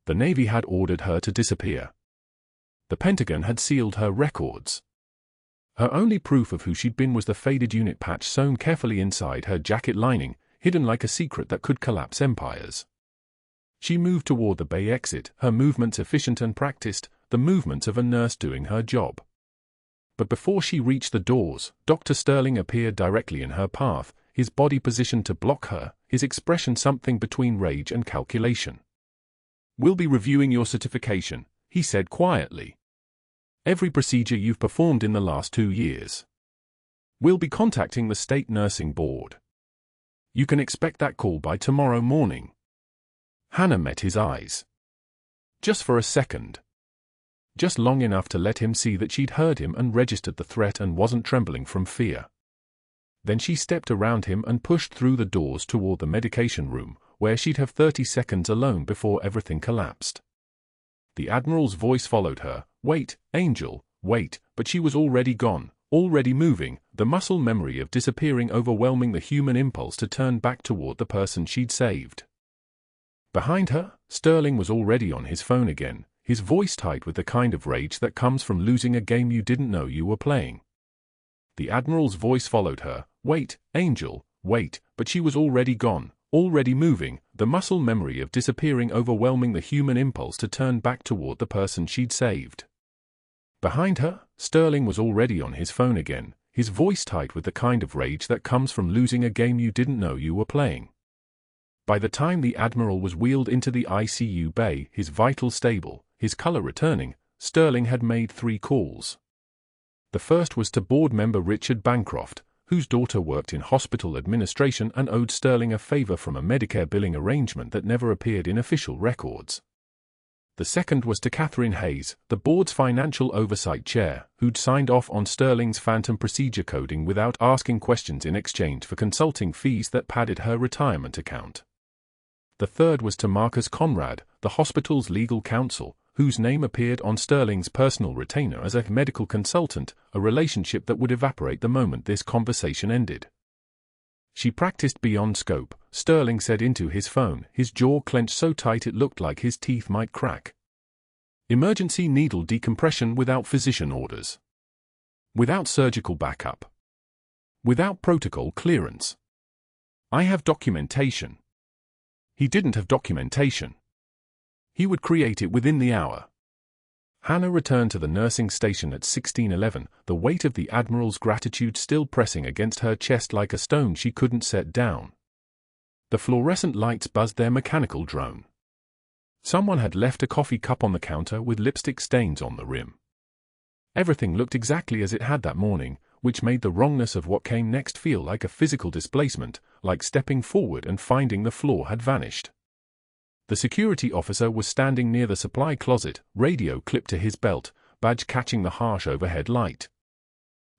The Navy had ordered her to disappear. The Pentagon had sealed her records. Her only proof of who she'd been was the faded unit patch sewn carefully inside her jacket lining, hidden like a secret that could collapse empires. She moved toward the bay exit, her movements efficient and practiced, the movements of a nurse doing her job. But before she reached the doors, Dr. Sterling appeared directly in her path, his body positioned to block her, his expression something between rage and calculation. "We'll be reviewing your certification," he said quietly. "Every procedure you've performed in the last 2 years. We'll be contacting the State Nursing Board. You can expect that call by tomorrow morning." Hannah met his eyes. Just for a second. just long enough to let him see that she'd heard him and registered the threat and wasn't trembling from fear. Then she stepped around him and pushed through the doors toward the medication room, where she'd have 30 seconds alone before everything collapsed. The Admiral's voice followed her. "Wait, Angel, wait," but she was already gone, already moving, the muscle memory of disappearing overwhelming the human impulse to turn back toward the person she'd saved. Behind her, Sterling was already on his phone again, his voice tight with the kind of rage that comes from losing a game you didn't know you were playing. The Admiral's voice followed her. "Wait, Angel, wait," but she was already gone, already moving, the muscle memory of disappearing overwhelming the human impulse to turn back toward the person she'd saved. Behind her, Sterling was already on his phone again, his voice tight with the kind of rage that comes from losing a game you didn't know you were playing. By the time the Admiral was wheeled into the ICU bay, his vitals stable, his color returning, Sterling had made 3 calls. The first was to board member Richard Bancroft, whose daughter worked in hospital administration and owed Sterling a favor from a Medicare billing arrangement that never appeared in official records. The second was to Catherine Hayes, the board's financial oversight chair, who'd signed off on Sterling's phantom procedure coding without asking questions in exchange for consulting fees that padded her retirement account. The third was to Marcus Conrad, the hospital's legal counsel, whose name appeared on Sterling's personal retainer as a medical consultant, a relationship that would evaporate the moment this conversation ended. "She practiced beyond scope," Sterling said into his phone, his jaw clenched so tight it looked like his teeth might crack. "Emergency needle decompression without physician orders. Without surgical backup. Without protocol clearance. I have documentation." He didn't have documentation. He would create it within the hour. Hannah returned to the nursing station at 16:11, the weight of the Admiral's gratitude still pressing against her chest like a stone she couldn't set down. The fluorescent lights buzzed their mechanical drone. Someone had left a coffee cup on the counter with lipstick stains on the rim. Everything looked exactly as it had that morning, which made the wrongness of what came next feel like a physical displacement, like stepping forward and finding the floor had vanished. The security officer was standing near the supply closet, radio clipped to his belt, badge catching the harsh overhead light.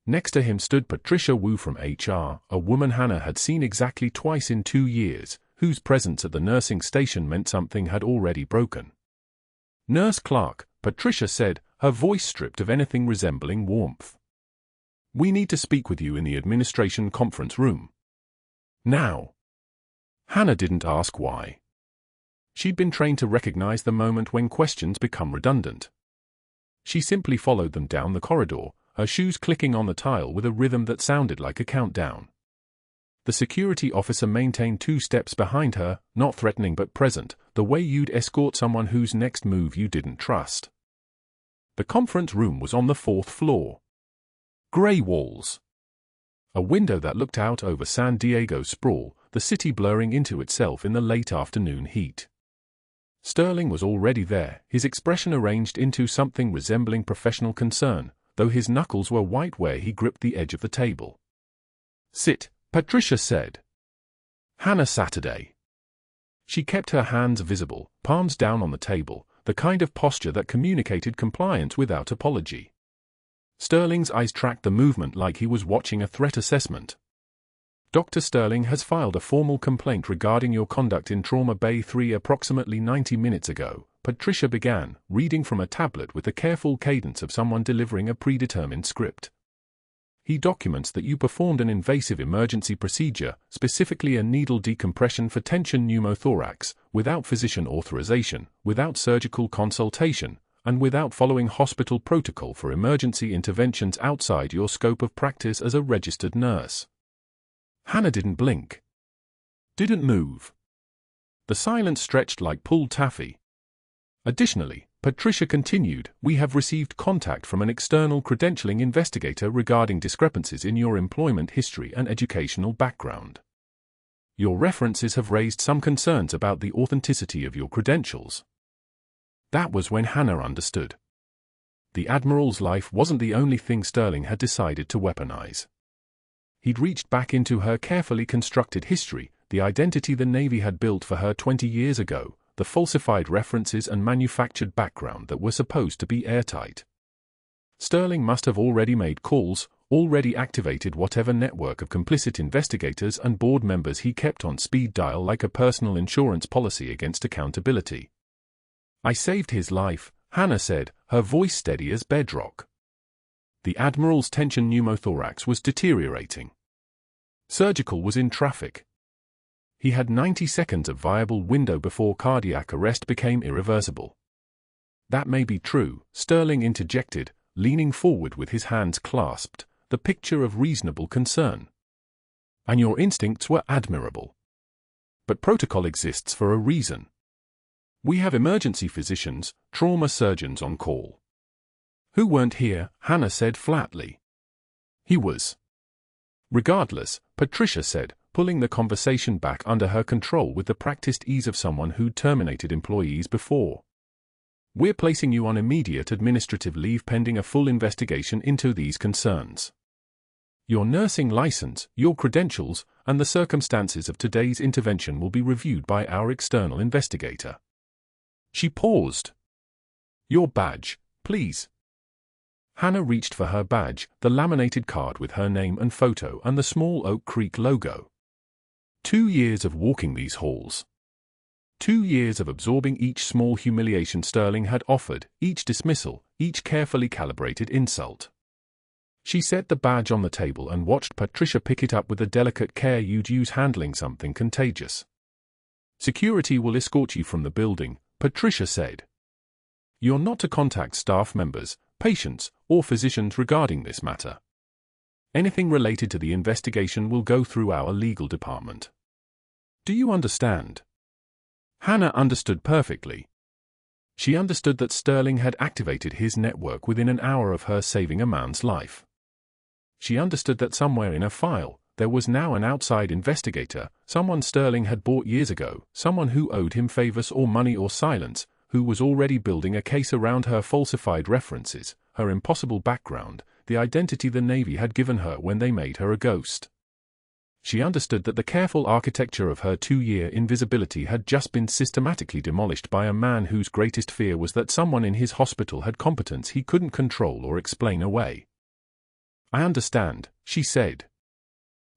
Next to him stood Patricia Wu from HR, a woman Hannah had seen exactly twice in 2 years, whose presence at the nursing station meant something had already broken. "Nurse Clarke," Patricia said, her voice stripped of anything resembling warmth. "We need to speak with you in the administration conference room. Now." Hannah didn't ask why. She'd been trained to recognize the moment when questions become redundant. She simply followed them down the corridor, her shoes clicking on the tile with a rhythm that sounded like a countdown. The security officer maintained 2 steps behind her, not threatening but present, the way you'd escort someone whose next move you didn't trust. The conference room was on the 4th floor. Gray walls. A window that looked out over San Diego's sprawl, the city blurring into itself in the late afternoon heat. Sterling was already there, his expression arranged into something resembling professional concern, though his knuckles were white where he gripped the edge of the table. "Sit," Patricia said. Hannah Saturday. She kept her hands visible, palms down on the table, the kind of posture that communicated compliance without apology. Sterling's eyes tracked the movement like he was watching a threat assessment. "Dr. Sterling has filed a formal complaint regarding your conduct in Trauma Bay 3 approximately 90 minutes ago," Patricia began, reading from a tablet with the careful cadence of someone delivering a predetermined script. "He documents that you performed an invasive emergency procedure, specifically a needle decompression for tension pneumothorax, without physician authorization, without surgical consultation, and without following hospital protocol for emergency interventions outside your scope of practice as a registered nurse." Hannah didn't blink. Didn't move. The silence stretched like pulled taffy. Additionally, Patricia continued, "We have received contact from an external credentialing investigator regarding discrepancies in your employment history and educational background. Your references have raised some concerns about the authenticity of your credentials." That was when Hannah understood. The Admiral's life wasn't the only thing Sterling had decided to weaponize. He'd reached back into her carefully constructed history, the identity the Navy had built for her 20 years ago, the falsified references and manufactured background that were supposed to be airtight. Sterling must have already made calls, already activated whatever network of complicit investigators and board members he kept on speed dial like a personal insurance policy against accountability. "I saved his life," Hannah said, her voice steady as bedrock. The Admiral's tension pneumothorax was deteriorating. Surgical was in traffic. He had 90 seconds of viable window before cardiac arrest became irreversible. "That may be true," Sterling interjected, leaning forward with his hands clasped, the picture of reasonable concern. "And your instincts were admirable. But protocol exists for a reason. We have emergency physicians, trauma surgeons on call." "Who weren't here," Hannah said flatly. "He was." "Regardless," Patricia said, pulling the conversation back under her control with the practiced ease of someone who'd terminated employees before. "We're placing you on immediate administrative leave pending a full investigation into these concerns. Your nursing license, your credentials, and the circumstances of today's intervention will be reviewed by our external investigator." She paused. "Your badge, please." Hannah reached for her badge, the laminated card with her name and photo and the small Oak Creek logo. 2 years of walking these halls. 2 years of absorbing each small humiliation Sterling had offered, each dismissal, each carefully calibrated insult. She set the badge on the table and watched Patricia pick it up with the delicate care you'd use handling something contagious. "Security will escort you from the building," Patricia said. "You're not to contact staff members, patients, or physicians regarding this matter. Anything related to the investigation will go through our legal department. Do you understand?" Hannah understood perfectly. She understood that Sterling had activated his network within an hour of her saving a man's life. She understood that somewhere in a file, there was now an outside investigator, someone Sterling had bought years ago, someone who owed him favors or money or silence, who was already building a case around her falsified references, her impossible background, the identity the Navy had given her when they made her a ghost. She understood that the careful architecture of her 2-year invisibility had just been systematically demolished by a man whose greatest fear was that someone in his hospital had competence he couldn't control or explain away. "I understand," she said.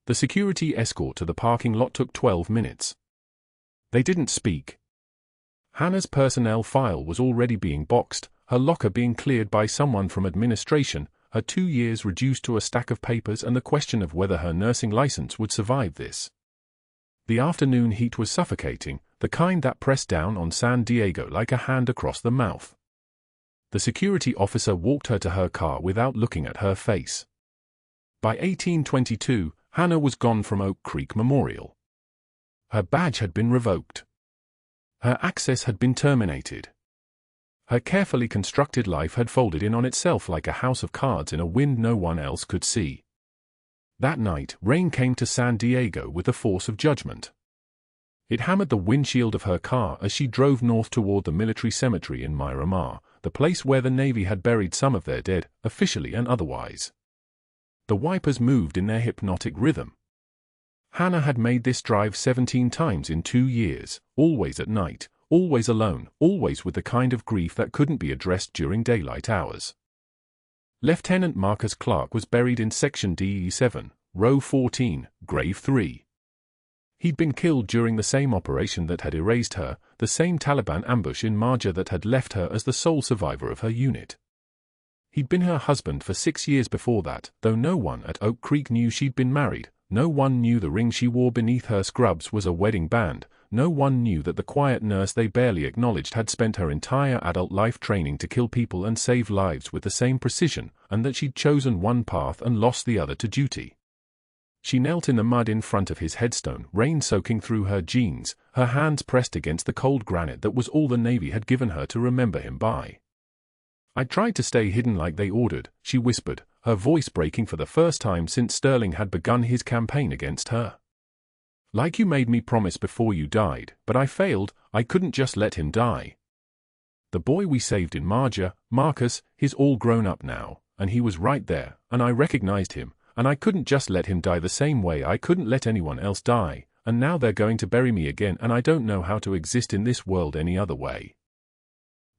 The security escort to the parking lot took 12 minutes. They didn't speak. Hannah's personnel file was already being boxed, her locker being cleared by someone from administration, her 2 years reduced to a stack of papers and the question of whether her nursing license would survive this. The afternoon heat was suffocating, the kind that pressed down on San Diego like a hand across the mouth. The security officer walked her to her car without looking at her face. By 1822, Hannah was gone from Oak Creek Memorial. Her badge had been revoked. Her access had been terminated. Her carefully constructed life had folded in on itself like a house of cards in a wind no one else could see. That night, rain came to San Diego with the force of judgment. It hammered the windshield of her car as she drove north toward the military cemetery in Miramar, the place where the Navy had buried some of their dead, officially and otherwise. The wipers moved in their hypnotic rhythm. Hannah had made this drive 17 times in 2 years, always at night, always alone, always with the kind of grief that couldn't be addressed during daylight hours. Lieutenant Marcus Clarke was buried in Section DE7, Row 14, Grave 3. He'd been killed during the same operation that had erased her, the same Taliban ambush in Marja that had left her as the sole survivor of her unit. He'd been her husband for 6 years before that, though no one at Oak Creek knew she'd been married, no one knew the ring she wore beneath her scrubs was a wedding band, no one knew that the quiet nurse they barely acknowledged had spent her entire adult life training to kill people and save lives with the same precision, and that she'd chosen one path and lost the other to duty. She knelt in the mud in front of his headstone, rain soaking through her jeans, her hands pressed against the cold granite that was all the Navy had given her to remember him by. "I tried to stay hidden like they ordered," she whispered, her voice breaking for the first time since Sterling had begun his campaign against her. "Like you made me promise before you died, but I failed, I couldn't just let him die. The boy we saved in Marja, Marcus, he's all grown up now, and he was right there, and I recognized him, and I couldn't just let him die the same way I couldn't let anyone else die. and now they're going to bury me again, and I don't know how to exist in this world any other way.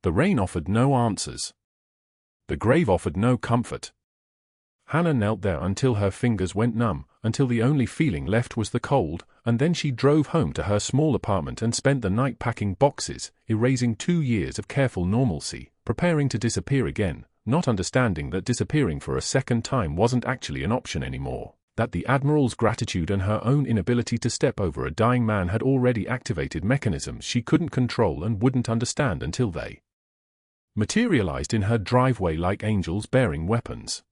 The rain offered no answers. The grave offered no comfort. Hannah knelt there until her fingers went numb, until the only feeling left was the cold, and then she drove home to her small apartment and spent the night packing boxes, erasing 2 years of careful normalcy, preparing to disappear again, not understanding that disappearing for a second time wasn't actually an option anymore, that the Admiral's gratitude and her own inability to step over a dying man had already activated mechanisms she couldn't control and wouldn't understand until they materialized in her driveway like angels bearing weapons.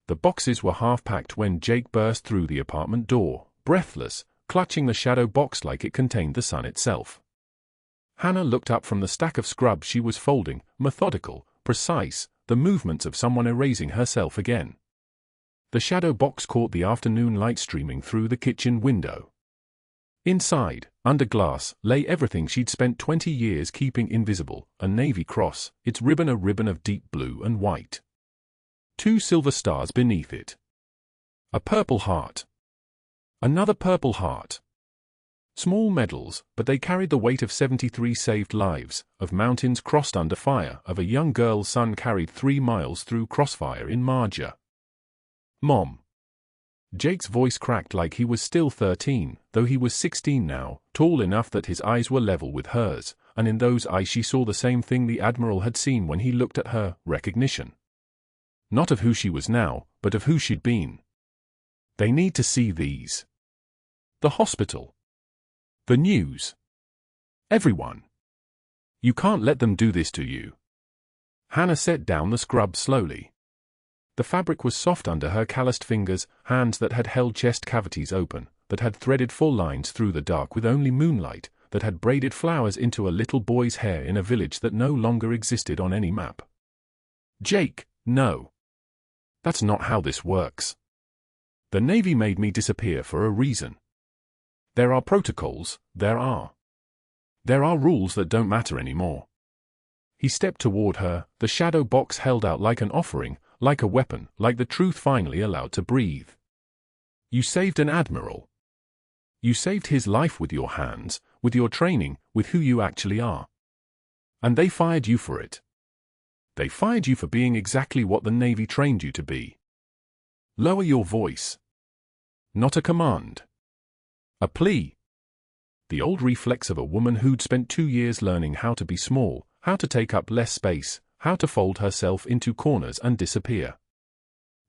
The boxes were half-packed when Jake burst through the apartment door, breathless, clutching the shadow box like it contained the sun itself. Hannah looked up from the stack of scrubs she was folding, methodical, precise, the movements of someone erasing herself again. The shadow box caught the afternoon light streaming through the kitchen window. Inside, under glass, lay everything she'd spent 20 years keeping invisible, a navy cross, its ribbon a ribbon of deep blue and white. 2 silver stars beneath it. A purple heart. Another purple heart. Small medals, but they carried the weight of 73 saved lives, of mountains crossed under fire, of a young girl's son carried 3 miles through crossfire in Marja. Mom. Jake's voice cracked like he was still 13, though he was 16 now, tall enough that his eyes were level with hers, and in those eyes she saw the same thing the Admiral had seen when he looked at her, recognition. Not of who she was now, but of who she'd been. They need to see these. The hospital. The news. Everyone. You can't let them do this to you. Hannah set down the scrub slowly. The fabric was soft under her calloused fingers, hands that had held chest cavities open, that had threaded full lines through the dark with only moonlight, that had braided flowers into a little boy's hair in a village that no longer existed on any map. Jake, no. That's not how this works. The Navy made me disappear for a reason. There are protocols, there are rules that don't matter anymore. He stepped toward her, the shadow box held out like an offering, like a weapon, like the truth finally allowed to breathe. You saved an admiral. You saved his life with your hands, with your training, with who you actually are. And they fired you for it. They fired you for being exactly what the Navy trained you to be. Lower your voice. Not a command. A plea. The old reflex of a woman who'd spent 2 years learning how to be small, how to take up less space, how to fold herself into corners and disappear.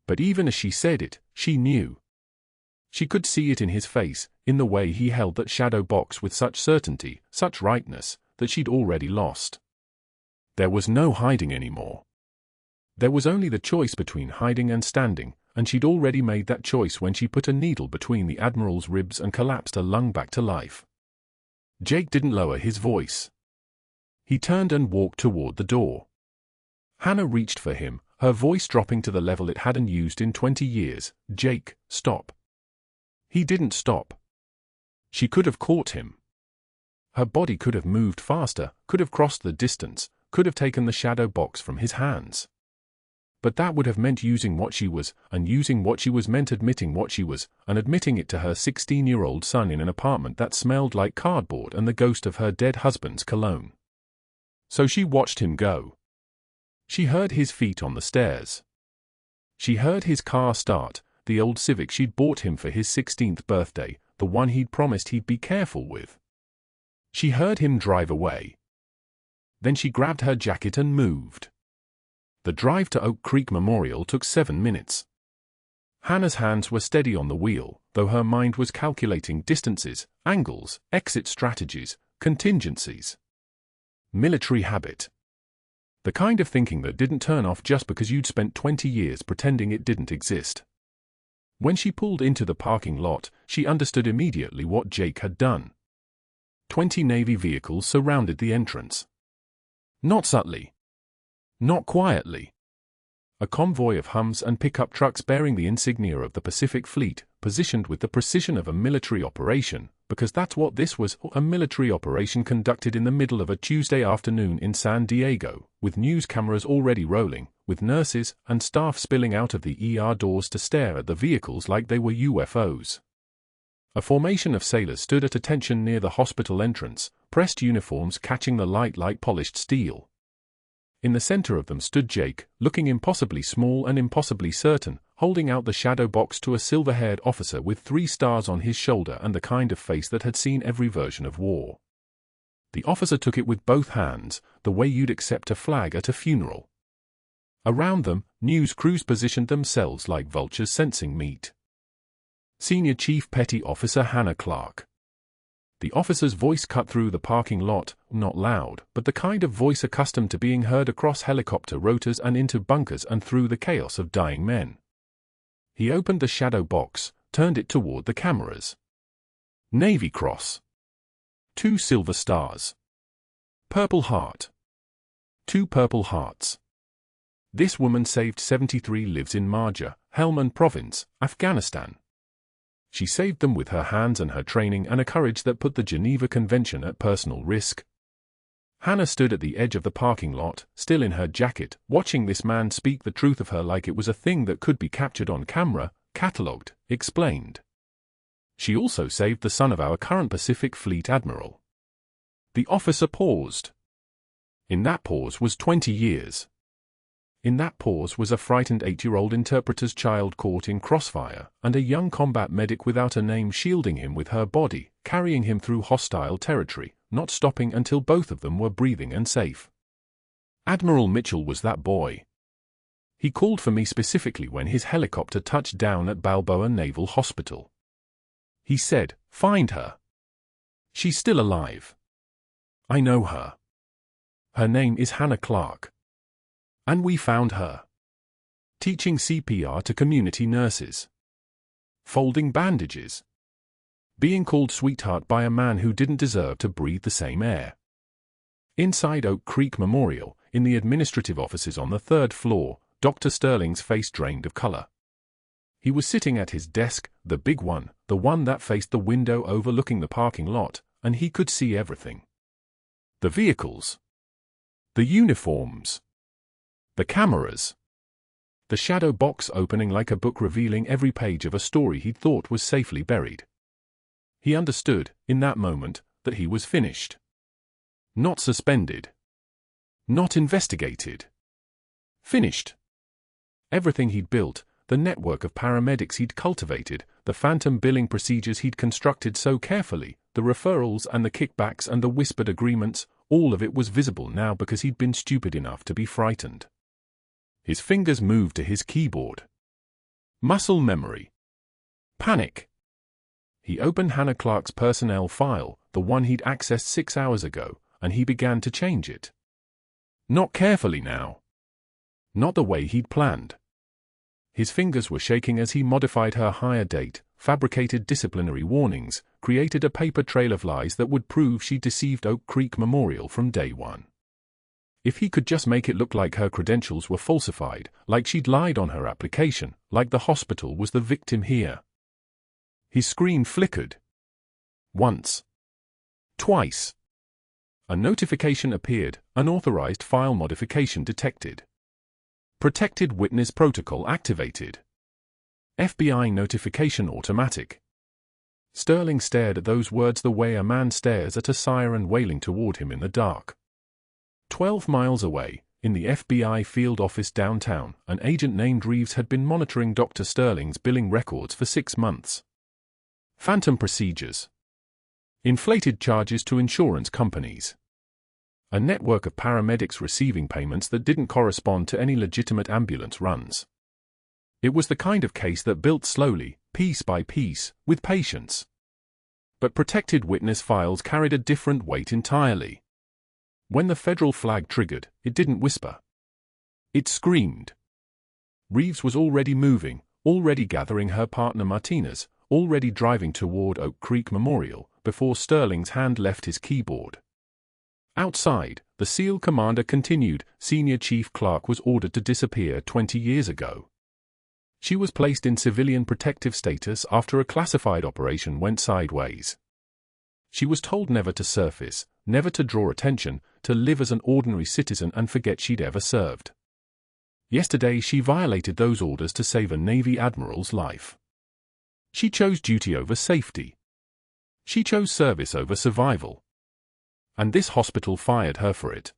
But even as she said it, she knew. She could see it in his face, in the way he held that shadow box with such certainty, such rightness, that she'd already lost. There was no hiding anymore. There was only the choice between hiding and standing, and she'd already made that choice when she put a needle between the Admiral's ribs and collapsed a lung back to life. Jake didn't lower his voice. He turned and walked toward the door. Hannah reached for him, her voice dropping to the level it hadn't used in 20 years. Jake, stop. He didn't stop. She could have caught him. Her body could have moved faster, could have crossed the distance, could have taken the shadow box from his hands. But that would have meant using what she was, and using what she was meant admitting what she was, and admitting it to her 16-year-old son in an apartment that smelled like cardboard and the ghost of her dead husband's cologne. So she watched him go. She heard his feet on the stairs. She heard his car start, the old Civic she'd bought him for his 16th birthday, the one he'd promised he'd be careful with. She heard him drive away. Then she grabbed her jacket and moved. The drive to Oak Creek Memorial took 7 minutes. Hannah's hands were steady on the wheel, though her mind was calculating distances, angles, exit strategies, contingencies. Military habit. The kind of thinking that didn't turn off just because you'd spent 20 years pretending it didn't exist. When she pulled into the parking lot, she understood immediately what Jake had done. 20 Navy vehicles surrounded the entrance. Not subtly. Not quietly. A convoy of Hums and pickup trucks bearing the insignia of the Pacific Fleet, positioned with the precision of a military operation, because that's what this was, a military operation conducted in the middle of a Tuesday afternoon in San Diego, with news cameras already rolling, with nurses and staff spilling out of the ER doors to stare at the vehicles like they were UFOs. A formation of sailors stood at attention near the hospital entrance, pressed uniforms catching the light like polished steel. In the center of them stood Jake, looking impossibly small and impossibly certain, holding out the shadow box to a silver-haired officer with 3 stars on his shoulder and the kind of face that had seen every version of war. The officer took it with both hands, the way you'd accept a flag at a funeral. Around them, news crews positioned themselves like vultures sensing meat. Senior Chief Petty Officer Hannah Clarke. The officer's voice cut through the parking lot, not loud, but the kind of voice accustomed to being heard across helicopter rotors and into bunkers and through the chaos of dying men. He opened the shadow box, turned it toward the cameras. Navy Cross. 2 silver stars. Purple Heart. 2 Purple Hearts. This woman saved 73 lives in Marja, Helmand Province, Afghanistan. She saved them with her hands and her training and a courage that put the Geneva Convention at personal risk. Hannah stood at the edge of the parking lot, still in her jacket, watching this man speak the truth of her like it was a thing that could be captured on camera, catalogued, explained. She also saved the son of our current Pacific Fleet Admiral. The officer paused. In that pause was 20 years. In that pause was a frightened 8-year-old interpreter's child caught in crossfire, and a young combat medic without a name shielding him with her body, carrying him through hostile territory, not stopping until both of them were breathing and safe. Admiral Mitchell was that boy. He called for me specifically when his helicopter touched down at Balboa Naval Hospital. He said, "Find her. She's still alive. I know her. Her name is Hannah Clarke." And we found her. Teaching CPR to community nurses. Folding bandages. Being called sweetheart by a man who didn't deserve to breathe the same air. Inside Oak Creek Memorial, in the administrative offices on the 3rd floor, Dr. Sterling's face drained of color. He was sitting at his desk, the big one, the one that faced the window overlooking the parking lot, and he could see everything. The vehicles. The uniforms. The cameras. The shadow box opening like a book revealing every page of a story he'd thought was safely buried. He understood, in that moment, that he was finished. Not suspended. Not investigated. Finished. Everything he'd built, the network of paramedics he'd cultivated, the phantom billing procedures he'd constructed so carefully, the referrals and the kickbacks and the whispered agreements, all of it was visible now because he'd been stupid enough to be frightened. His fingers moved to his keyboard. Muscle memory. Panic. He opened Hannah Clarke's personnel file, the one he'd accessed 6 hours ago, and he began to change it. Not carefully now. Not the way he'd planned. His fingers were shaking as he modified her hire date, fabricated disciplinary warnings, created a paper trail of lies that would prove she deceived Oak Creek Memorial from day one. If he could just make it look like her credentials were falsified, like she'd lied on her application, like the hospital was the victim here. His screen flickered. Once. Twice. A notification appeared, unauthorized file modification detected. Protected witness protocol activated. FBI notification automatic. Sterling stared at those words the way a man stares at a siren wailing toward him in the dark. 12 miles away, in the FBI field office downtown, an agent named Reeves had been monitoring Dr. Sterling's billing records for 6 months. Phantom procedures. Inflated charges to insurance companies. A network of paramedics receiving payments that didn't correspond to any legitimate ambulance runs. It was the kind of case that built slowly, piece by piece, with patience. But protected witness files carried a different weight entirely. When the federal flag triggered, it didn't whisper. It screamed. Reeves was already moving, already gathering her partner Martinez, already driving toward Oak Creek Memorial, before Sterling's hand left his keyboard. Outside, the SEAL commander continued. Senior Chief Clarke was ordered to disappear 20 years ago. She was placed in civilian protective status after a classified operation went sideways. She was told never to surface, never to draw attention, to live as an ordinary citizen and forget she'd ever served. Yesterday she violated those orders to save a Navy admiral's life. She chose duty over safety. She chose service over survival. And this hospital fired her for it.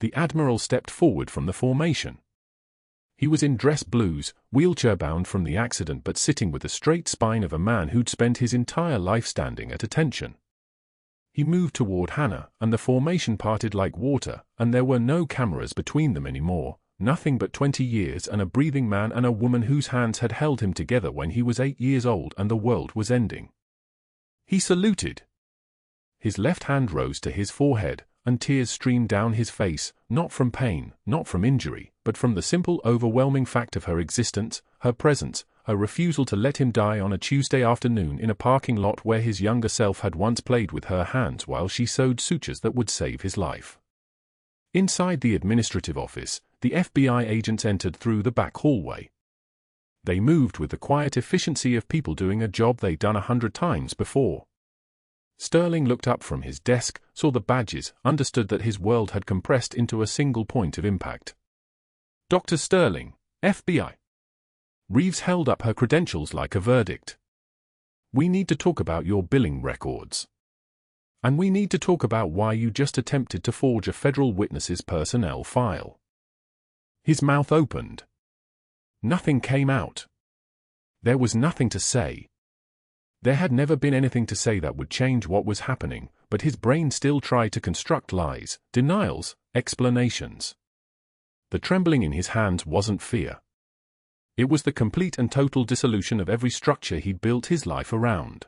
The Admiral stepped forward from the formation. He was in dress blues, wheelchair-bound from the accident but sitting with the straight spine of a man who'd spent his entire life standing at attention. He moved toward Hannah, and the formation parted like water, and there were no cameras between them anymore, nothing but 20 years and a breathing man and a woman whose hands had held him together when he was 8 years old and the world was ending. He saluted. His left hand rose to his forehead, and tears streamed down his face, not from pain, not from injury, but from the simple overwhelming fact of her existence, her presence, her refusal to let him die on a Tuesday afternoon in a parking lot where his younger self had once played with her hands while she sewed sutures that would save his life. Inside the administrative office, the FBI agents entered through the back hallway. They moved with the quiet efficiency of people doing a job they'd done 100 times before. Sterling looked up from his desk, saw the badges, understood that his world had compressed into a single point of impact. Dr. Sterling, FBI. Reeves held up her credentials like a verdict. We need to talk about your billing records. And we need to talk about why you just attempted to forge a federal witness's personnel file. His mouth opened. Nothing came out. There was nothing to say. There had never been anything to say that would change what was happening, but his brain still tried to construct lies, denials, explanations. The trembling in his hands wasn't fear. It was the complete and total dissolution of every structure he'd built his life around.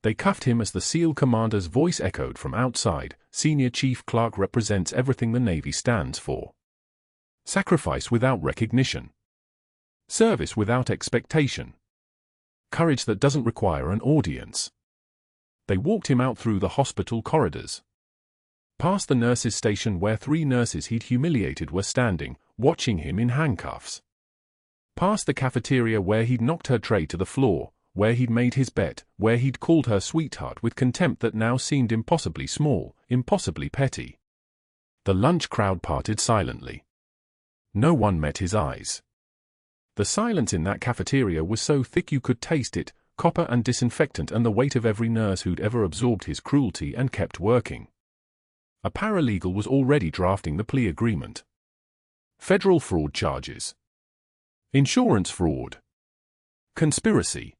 They cuffed him as the SEAL commander's voice echoed from outside. Senior Chief Clarke represents everything the Navy stands for. Sacrifice without recognition. Service without expectation. Courage that doesn't require an audience. They walked him out through the hospital corridors. Past the nurses' station where 3 nurses he'd humiliated were standing, watching him in handcuffs. Past the cafeteria where he'd knocked her tray to the floor, where he'd made his bet, where he'd called her sweetheart with contempt that now seemed impossibly small, impossibly petty. The lunch crowd parted silently. No one met his eyes. The silence in that cafeteria was so thick you could taste it, copper and disinfectant and the weight of every nurse who'd ever absorbed his cruelty and kept working. A paralegal was already drafting the plea agreement. Federal fraud charges. Insurance fraud. Conspiracy.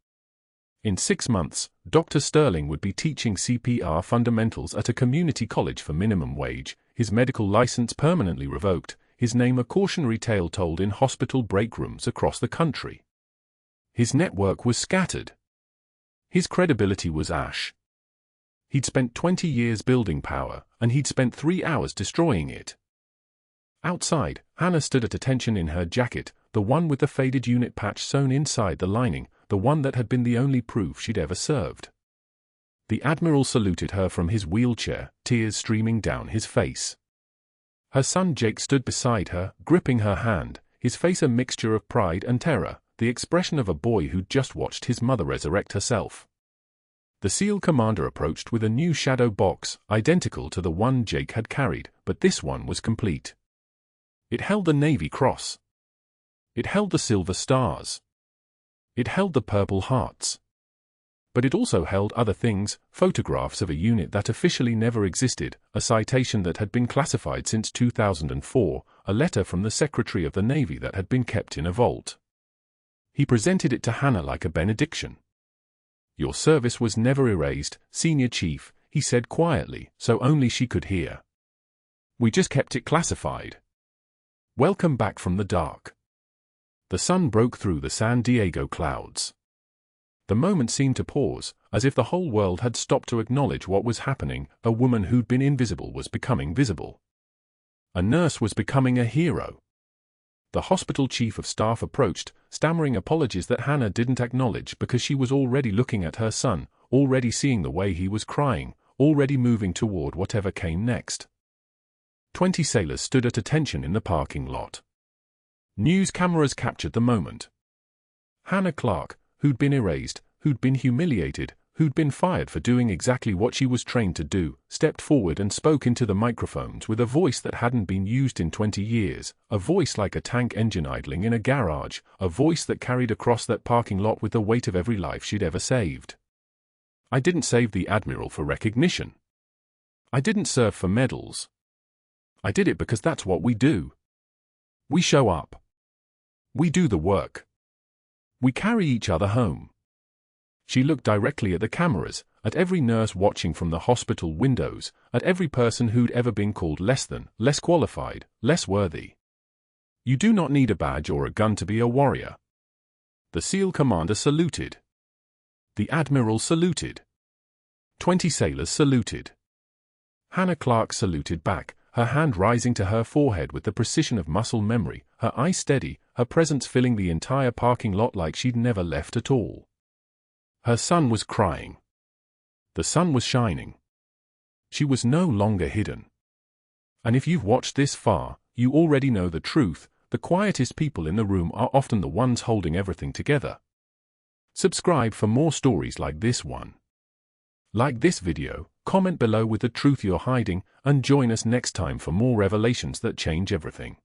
In 6 months, Dr. Sterling would be teaching CPR fundamentals at a community college for minimum wage, his medical license permanently revoked, his name a cautionary tale told in hospital break rooms across the country. His network was scattered. His credibility was ash. He'd spent 20 years building power, and he'd spent 3 hours destroying it. Outside, Hannah stood at attention in her jacket, the one with the faded unit patch sewn inside the lining, the one that had been the only proof she'd ever served. The Admiral saluted her from his wheelchair, tears streaming down his face. Her son Jake stood beside her, gripping her hand, his face a mixture of pride and terror, the expression of a boy who'd just watched his mother resurrect herself. The SEAL commander approached with a new shadow box, identical to the one Jake had carried, but this one was complete. It held the Navy Cross. It held the silver stars. It held the Purple Hearts. But it also held other things, photographs of a unit that officially never existed, a citation that had been classified since 2004, a letter from the Secretary of the Navy that had been kept in a vault. He presented it to Hannah like a benediction. Your service was never erased, Senior Chief, he said quietly, so only she could hear. We just kept it classified. Welcome back from the dark. The sun broke through the San Diego clouds. The moment seemed to pause, as if the whole world had stopped to acknowledge what was happening. A woman who'd been invisible was becoming visible. A nurse was becoming a hero. The hospital chief of staff approached, stammering apologies that Hannah didn't acknowledge because she was already looking at her son, already seeing the way he was crying, already moving toward whatever came next. 20 sailors stood at attention in the parking lot. News cameras captured the moment. Hannah Clarke, who'd been erased, who'd been humiliated, who'd been fired for doing exactly what she was trained to do, stepped forward and spoke into the microphones with a voice that hadn't been used in 20 years, a voice like a tank engine idling in a garage, a voice that carried across that parking lot with the weight of every life she'd ever saved. I didn't save the Admiral for recognition. I didn't serve for medals. I did it because that's what we do. We show up. We do the work. We carry each other home. She looked directly at the cameras, at every nurse watching from the hospital windows, at every person who'd ever been called less than, less qualified, less worthy. You do not need a badge or a gun to be a warrior. The SEAL commander saluted. The Admiral saluted. 20 sailors saluted. Hannah Clarke saluted back, her hand rising to her forehead with the precision of muscle memory, her eyes steady, her presence filling the entire parking lot like she'd never left at all. Her son was crying. The sun was shining. She was no longer hidden. And if you've watched this far, you already know the truth. The quietest people in the room are often the ones holding everything together. Subscribe for more stories like this one. Like this video, comment below with the truth you're hiding, and join us next time for more revelations that change everything.